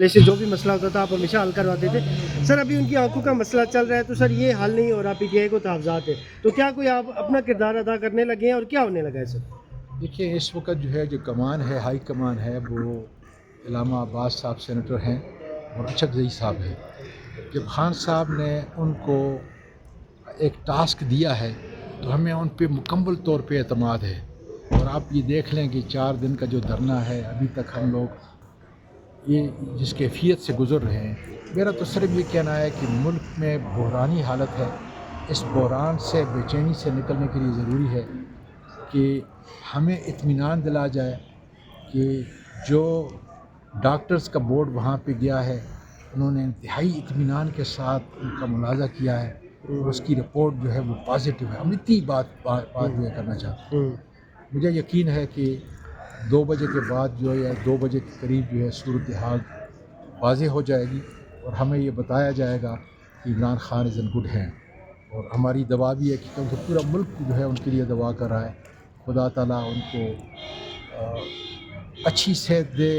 से जो भी मसला होता था आप हमेशा हल करवाते थे। सर अभी उनकी आंखों का मसला चल रहा है तो सर ये हल नहीं हो रहा, पीटीआई को तहफ़्ज़ात है, तो क्या कोई आप अपना किरदार अदा करने लगे हैं और क्या होने लगा है सर? देखिए, इस वक्त जो है, जो कमान है, हाई कमान है, वो इलामा अब्बास साहब सेनेटर हैं और अशरफ जही साहब हैं। जब खान साहब ने उनको एक टास्क दिया है तो हमें उन पे मुकम्मल तौर पे एतमाद है। और आप ये देख लें कि 4 दिन का जो धरना है, अभी तक हम लोग ये जिस कैफियत से गुज़र रहे हैं, मेरा तो सिर्फ ये कहना है कि मुल्क में बहरानी हालत है। इस बहरान से, बेचैनी से निकलने के लिए ज़रूरी है कि हमें इत्मीनान दिला जाए कि जो डॉक्टर्स का बोर्ड वहाँ पे गया है, उन्होंने इंतहाई इत्मीनान के साथ उनका मुलाज़ा किया है और उसकी रिपोर्ट जो है वो पॉजिटिव है। हम इतनी बात जो है करना चाहते हैं। मुझे यकीन है कि 2 बजे के बाद जो है, या 2 बजे के करीब जो है, सूरत हाल वाज़ेह हो जाएगी और हमें ये बताया जाएगा कि Imran Khan is in good hand. और हमारी दवा भी है कि क्योंकि पूरा मुल्क जो है उनके लिए दवा कर रहा है, खुदा ताला उनको अच्छी सेहत दे,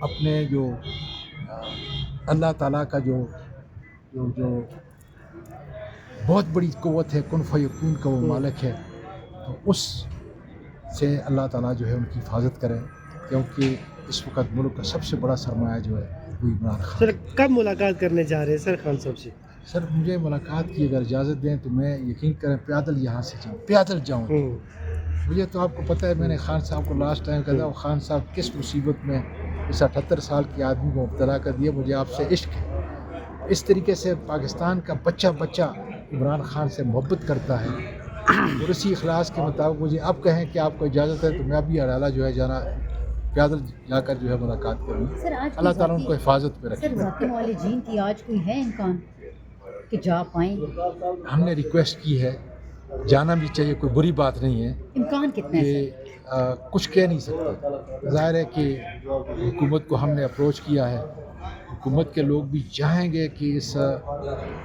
अपने जो अल्लाह ताला का जो जो जो बहुत बड़ी क़ुव्वत है, कुन फ़यकून का वो मालिक है, तो उस से अल्लाह ताला जो है उनकी हिफाजत करें, क्योंकि इस वक्त मुल्क का सबसे बड़ा सरमाया जो है वो इमरान खान। सर कब मुलाकात करने जा रहे हैं सर खान साहब से? सर मुझे मुलाकात की अगर इजाज़त दें तो मैं यकीन करें पैदल यहाँ से पैदल जाऊँ। मुझे तो आपको पता है, मैंने खान साहब को लास्ट टाइम कहा था, खान साहब किस मुसीबत में इस 78 साल के आदमी को मुब्तला कर दिया। मुझे आपसे इश्क है। इस तरीके से पाकिस्तान का बच्चा इमरान खान से मोहब्बत करता है और इसी इखलास के मुताबिक मुझे अब कहें कि आपको इजाज़त है तो मैं भी अडाला जो है जाना, पैदल जाकर जो है मुलाकात करूँगी। अल्लाह ताला उनको हिफाजत में रखे। सर की आज कोई है इम्कान कि जा पाएँ? हमने रिक्वेस्ट की है, जाना भी चाहिए, कोई बुरी बात नहीं है। इम्कान कितने कि हैं? कुछ कह नहीं सकते। ज़ाहिर है कि हुकूमत को हमने अप्रोच किया है, हुकूमत के लोग भी चाहेंगे कि इस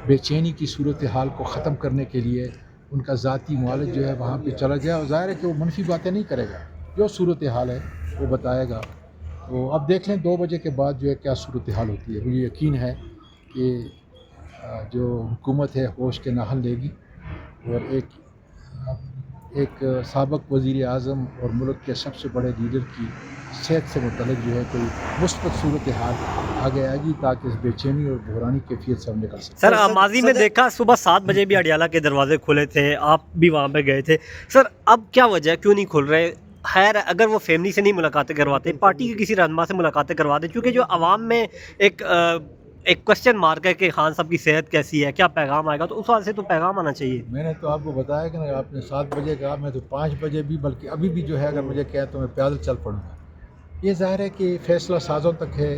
बेचैनी की सूरत हाल को ख़त्म करने के लिए उनका ज़ाती मुआलिज जो है वहाँ पे चला जाए। और ज़ाहिर है कि वो मनफी बातें नहीं करेगा, जो सूरत हाल है वो बताएगा। तो अब देख लें 2 बजे के बाद जो है क्या सूरत हाल होती है। मुझे यकीन है कि जो हुकूमत है होश के नाहल लेगी और एक साबिक़ वज़ीर आज़म और मुल्क के सबसे बड़े लीडर की सेहत से मुतल्लिक़ जो है कोई मुस्बत सूरत हाल आगे आएगी, ताकि इस बेचैनी और बहरानी कैफियत से हम निकल सकें। सर माजी में देखा सुबह 7 बजे भी अडियाला के दरवाजे खुले थे, आप भी वहाँ पे गए थे। सर अब क्या वजह है, क्यों नहीं खुल रहे? खैर अगर वो फैमिली से नहीं मुलाकातें करवाते, पार्टी के किसी रहनुमा से मुलाकातें करवाते, क्योंकि जो आवाम में एक क्वेश्चन मार्क है कि खान साहब की सेहत कैसी है, क्या पैगाम आएगा, तो उस वाले से तो पैगाम आना चाहिए। मैंने तो आपको बताया कि ना, आपने 7 बजे कहा, मैं तो 5 बजे भी, बल्कि अभी भी जो है अगर मुझे कहें तो मैं पैदल चल पड़ूँगा। ये ज़ाहिर है कि फ़ैसला साज़ों तक है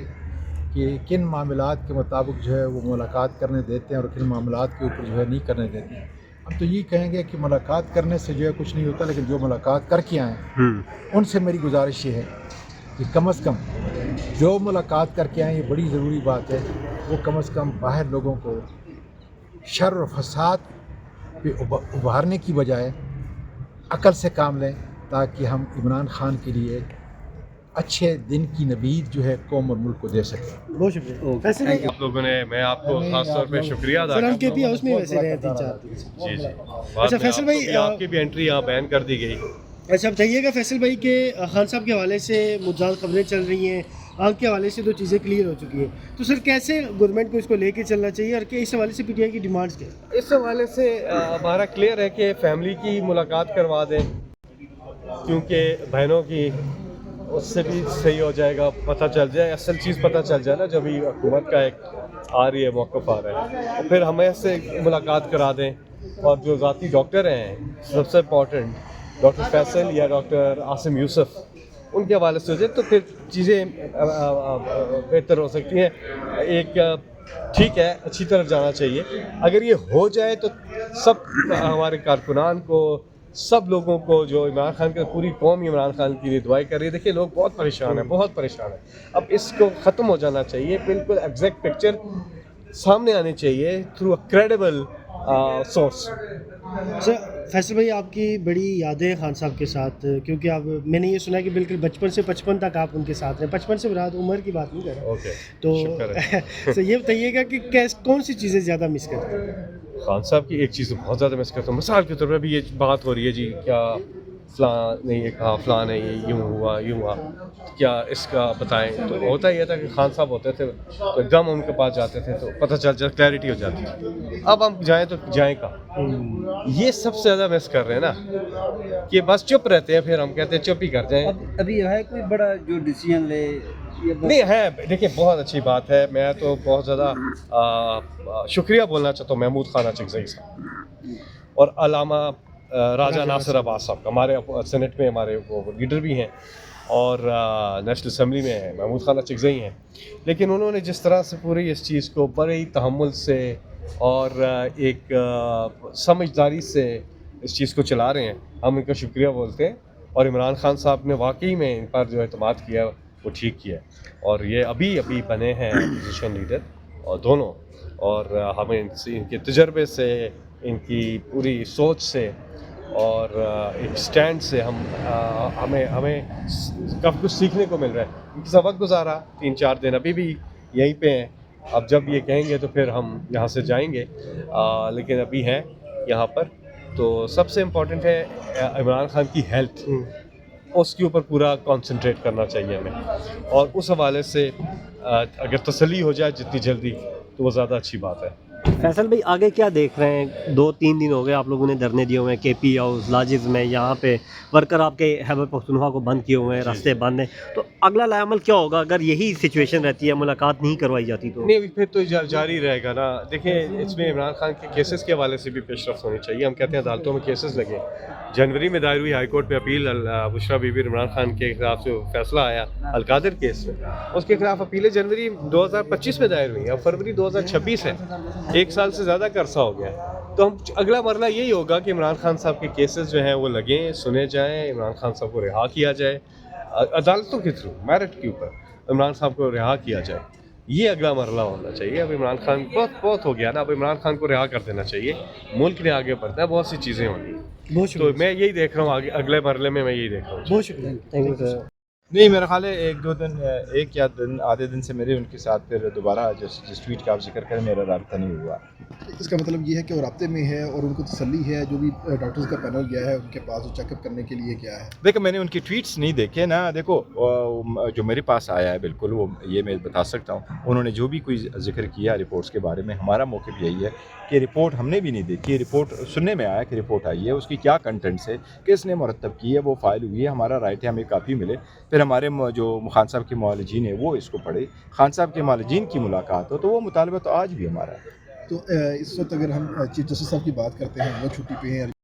कि किन मामलात के मुताबिक जो है वो मुलाकात करने देते हैं और किन मामलात के ऊपर जो है नहीं करने देते हैं। हम तो ये कहेंगे कि मुलाकात करने से जो है कुछ नहीं होता, लेकिन जो मुलाकात करके आएँ उनसे मेरी गुजारिश ये है कि कम से कम जो मुलाकात करके आएँ, ये बड़ी ज़रूरी बात है, वो कम से कम बाहर लोगों को शर और फसाद पे उभारने की बजाय अकल से काम लें, ताकि हम इमरान खान के लिए अच्छे दिन की नबीद जो है कौम और मुल्क को दे सकें। बहुत शुक्रिया। वैसे नहीं आप लोगों ने, मैं आपको खास तौर पे शुक्रिया अदा सर हम करता KP हाउस में वैसे रहे 3-4 दिन से। हूं। जी अच्छा फैसल भाई, आपकी भी एंट्री यहाँ बैन कर दी गई। अच्छा बताइएगा फैसल भाई के खान साहब के हवाले से मुद्दात खबरें चल रही हैं, आग के हवाले से तो चीज़ें क्लियर हो चुकी हैं, तो सर कैसे गवर्नमेंट को इसको लेके चलना चाहिए और इस हवाले से PTI की डिमांड्स क्या है? इस हवाले से हमारा क्लियर है कि फैमिली की मुलाकात करवा दें, क्योंकि बहनों की उससे भी सही हो जाएगा, पता चल जाए, असल चीज़ पता चल जाए ना, जब भी हुकूमत का एक आ रही है, मौक़िफ़ आ रहा है, और फिर हमें से मुलाकात करा दें। और जो ज़ाती डॉक्टर हैं, सबसे इम्पॉर्टेंट डॉक्टर फैसल या डॉक्टर आसिम यूसुफ, उनके हवाले से हो जाए तो फिर चीज़ें बेहतर हो सकती हैं। एक ठीक है, अच्छी तरफ जाना चाहिए। अगर ये हो जाए तो सब हमारे कारकुनान को, सब लोगों को, जो इमरान खान के, पूरी कौम इमरान खान की दुआई कर रही है। देखिए लोग बहुत परेशान हैं, बहुत परेशान हैं। अब इसको ख़त्म हो जाना चाहिए, बिल्कुल एग्जैक्ट पिक्चर सामने आनी चाहिए थ्रू अ क्रेडिबल سورس. سر فیصل بھائی آپ کی بڑی یادیں ہیں خان صاحب کے ساتھ، کیونکہ آپ میں نے یہ سنا ہے کہ بالکل بچپن سے 55 تک آپ ان کے ساتھ ہیں. 55 سے مراد عمر کی بات نہیں کر رہا. اوکے. تو شکر سر یہ بتائیے گا کہ کون سی چیزیں زیادہ مس کرتے ہیں؟ خان صاحب کی ایک چیز بہت زیادہ مس کرتا ہوں. مثال کے طور پر بھی یہ بات ہو رہی ہے جی کیا فلاں نے یہ کہا، فلاں نے یہ یوں ہوا کیا اس کا بتائیں. تو ہوتا یہ تھا کہ خان صاحب ہوتے تھے تو ایک دم ان کے پاس جاتے تھے تو پتہ چل جاتا، کلیئرٹی ہو جاتی تھی. اب ہم جائیں تو جائیں کہاں؟ یہ سب سے زیادہ مس کر رہے ہیں نا کہ بس چپ رہتے ہیں، پھر ہم کہتے ہیں چپ ہی کر جائیں. ابھی ہے کوئی بڑا جو ڈیسیژن لے؟ نہیں ہے، دیکھیے بہت اچھی بات ہے. میں تو بہت زیادہ شکریہ بولنا چاہتا ہوں محمود خان اچکزئی صاحب اور علامہ راجہ ناصر عباس صاحب. ہمارے سینٹ میں ہمارے وہ لیڈر بھی ہیں اور نیشنل اسمبلی میں ہیں، محمود خان اچکزئی ہیں. لیکن انہوں نے جس طرح سے پوری اس چیز کو بڑے ہی تحمل سے اور ایک سمجھداری سے اس چیز کو چلا رہے ہیں، ہم ان کا شکریہ بولتے ہیں. اور عمران خان صاحب نے واقعی میں ان پر جو اعتماد کیا وہ ٹھیک کیا ہے. اور یہ ابھی بنے ہیں اپوزیشن لیڈر اور دونوں، اور ہمیں ان کے تجربے سے، ان کی پوری سوچ سے اور ایک سٹینڈ سے ہمیں کافی کچھ سیکھنے کو مل رہا ہے. ان کے ساتھ وقت گزارا 3-4 دن، ابھی بھی یہیں پہ ہیں. اب جب یہ کہیں گے تو پھر ہم یہاں سے جائیں گے، لیکن ابھی ہیں یہاں پر. تو سب سے امپورٹنٹ ہے عمران خان کی ہیلتھ، اس کے اوپر پورا کانسنٹریٹ کرنا چاہیے ہمیں. اور اس حوالے سے اگر تسلی ہو جائے جتنی جلدی تو وہ زیادہ اچھی بات ہے. فیصل بھائی آگے کیا دیکھ رہے ہیں؟ 2-3 دن ہو گئے آپ لوگوں نے دھرنے دیے ہوئے ہیں کے پی ہاؤس، لاجز میں، یہاں پہ ورکر آپ کے خیبر پختونخوا کو بند کیے ہوئے ہیں، راستے بند ہیں. تو اگلا لایا عمل کیا ہوگا اگر یہی سچویشن رہتی ہے، ملاقات نہیں کروائی جاتی تو؟ نہیں پھر تو جاری رہے گا نا. دیکھیں اس میں عمران خان کے کیسز کے حوالے سے بھی پیش رفت ہونی چاہیے. ہم کہتے ہیں عدالتوں میں کیسز لگے. جنوری میں دائر ہوئی ہائی کورٹ میں اپیل بشرا بی بی عمران خان کے خلاف جو فیصلہ آیا القادر کیس میں، اس کے خلاف اپیلیں جنوری 2025 میں دائر ہوئی ہیں. اب فروری 2026 ہے، 1 سال سے زیادہ کا عرصہ ہو گیا. تو ہم اگلا مرحلہ یہی ہوگا کہ عمران خان صاحب کے کیسز جو ہیں وہ لگیں، سنے جائیں، عمران خان صاحب کو رہا کیا جائے عدالتوں کے تھرو، میرٹ کے اوپر عمران صاحب کو رہا کیا جائے. یہ اگلا مرحلہ ہونا چاہیے. اب عمران خان بہت ہو گیا نا، اب عمران خان کو رہا کر دینا چاہیے. ملک نے آگے بڑھنا ہے، بہت سی چیزیں ہونی ہیں. بہت تو شکریہ. میں یہی دیکھ رہا ہوں، اگلے مرحلے میں یہی دیکھ رہا ہوں. بہت شکریہ. Thank you sir. نہیں میرا خیال ہے 1-2 دن، 1 یا آدھے دن سے میرے ان کے ساتھ پھر دوبارہ جس ٹویٹ کا آپ ذکر کریں میرا رابطہ نہیں ہوا. اس کا مطلب یہ ہے کہ وہ رابطے میں ہے اور ان کو تسلی ہے. جو بھی ڈاکٹرز کا پینل گیا ہے ان کے پاس چیک اپ کرنے کے لیے گیا ہے. دیکھو میں نے ان کی ٹویٹس نہیں دیکھے نا. دیکھو جو میرے پاس آیا ہے بالکل وہ یہ میں بتا سکتا ہوں، انہوں نے جو بھی کوئی ذکر کیا رپورٹس کے بارے میں، ہمارا موقف یہی ہے کہ رپورٹ ہم نے بھی نہیں دیکھی. رپورٹ سننے میں آیا کہ رپورٹ آئی ہے، اس کی کیا کنٹینٹس ہے، کس نے مرتب کی ہے، وہ فائل ہوئی ہے. ہمارا رائٹ ہے ہمیں کاپی ملے، پھر ہمارے جو خان صاحب کے معالجین ہیں وہ اس کو پڑھے، خان صاحب کے معالجین کی ملاقات ہو. تو وہ مطالبہ تو آج بھی ہمارا ہے. تو اس وقت اگر ہم چیف جسٹس صاحب کی بات کرتے ہیں، وہ چھٹی پہ ہیں.